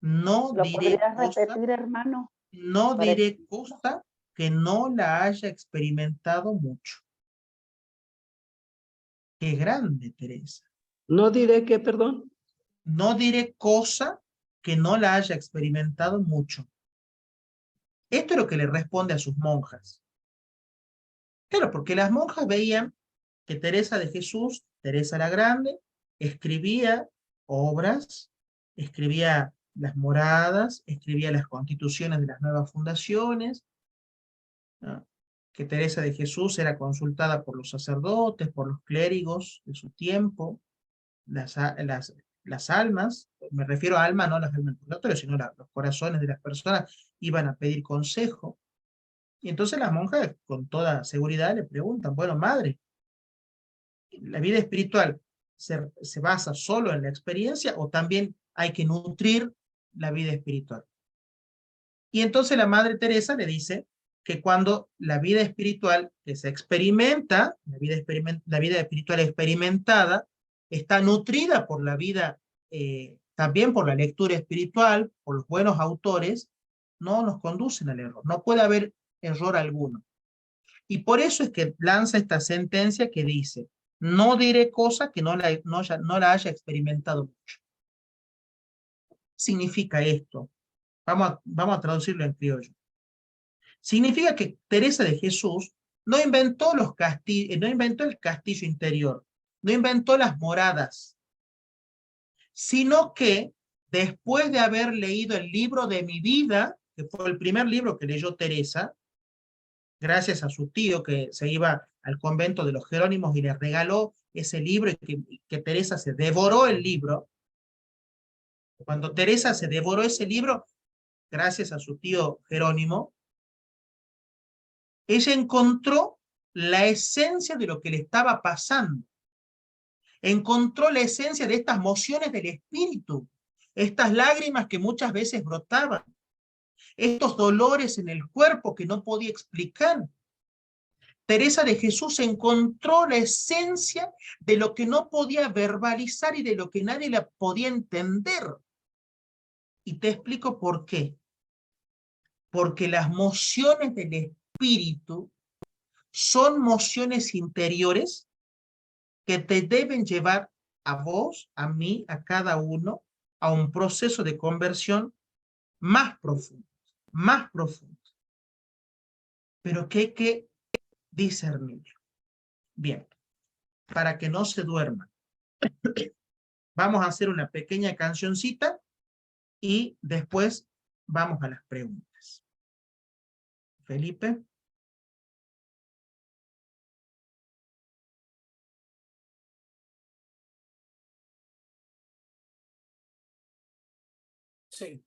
No ¿Lo diré podrías cosa, repetir, hermano? no Para diré cosa que no la haya experimentado mucho. Qué grande, Teresa. No diré que, perdón. No diré cosa que no la haya experimentado mucho. Esto es lo que le responde a sus monjas. Claro, porque las monjas veían que Teresa de Jesús, Teresa la Grande, escribía obras, escribía las moradas, escribía las constituciones de las nuevas fundaciones, ¿no? Que Teresa de Jesús era consultada por los sacerdotes, por los clérigos de su tiempo, las almas, me refiero a almas, no las almas del purgatorio, sino los corazones de las personas iban a pedir consejo. Y entonces las monjas con toda seguridad le preguntan, bueno, madre, ¿la vida espiritual se basa solo en la experiencia o también hay que nutrir la vida espiritual? Y entonces la Madre Teresa le dice que cuando la vida espiritual que se experimenta, la vida espiritual experimentada, está nutrida por la vida, también por la lectura espiritual, por los buenos autores, no nos conducen al error. No puede haber error alguno. Y por eso es que lanza esta sentencia que dice, no diré cosa que no la haya experimentado mucho. Significa esto. Vamos a traducirlo en criollo. Significa que Teresa de Jesús no inventó el castillo interior, no inventó las moradas, sino que después de haber leído el libro de mi vida, que fue el primer libro que leyó Teresa, gracias a su tío que se iba al convento de los Jerónimos y le regaló ese libro y que Teresa se devoró el libro. Cuando Teresa se devoró ese libro, gracias a su tío Jerónimo, ella encontró la esencia de lo que le estaba pasando. Encontró la esencia de estas mociones del espíritu, estas lágrimas que muchas veces brotaban, estos dolores en el cuerpo que no podía explicar. Teresa de Jesús encontró la esencia de lo que no podía verbalizar y de lo que nadie la podía entender. Y te explico por qué. Porque las mociones del espíritu son mociones interiores que te deben llevar a vos, a mí, a cada uno, a un proceso de conversión más profundo, más profundo. Pero que hay que discernir. Bien, para que no se duerman. Vamos a hacer una pequeña cancioncita y después vamos a las preguntas. Felipe. Sí.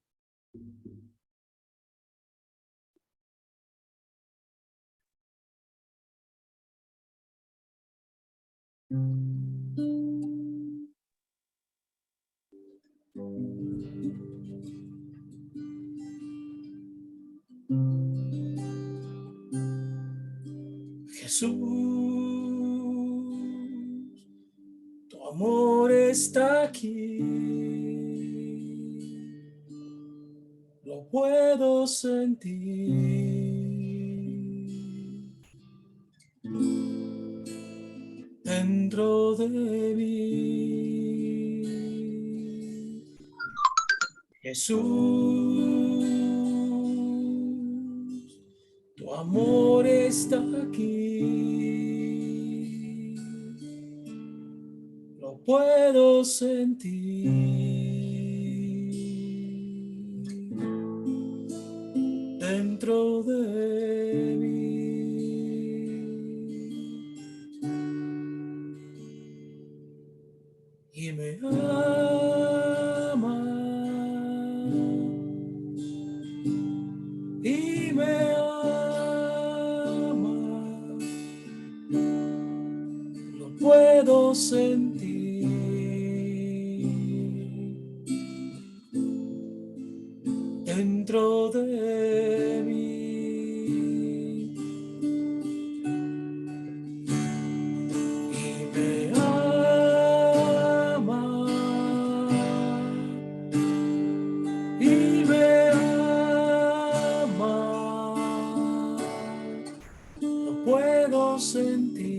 Jesús, tu amor está aquí, lo puedo sentir. Dentro de mí, Jesús, tu amor está aquí, lo puedo sentir. Dentro de mí. Y me ama, y me ama, lo puedo sentir. Dentro de mí. Sentir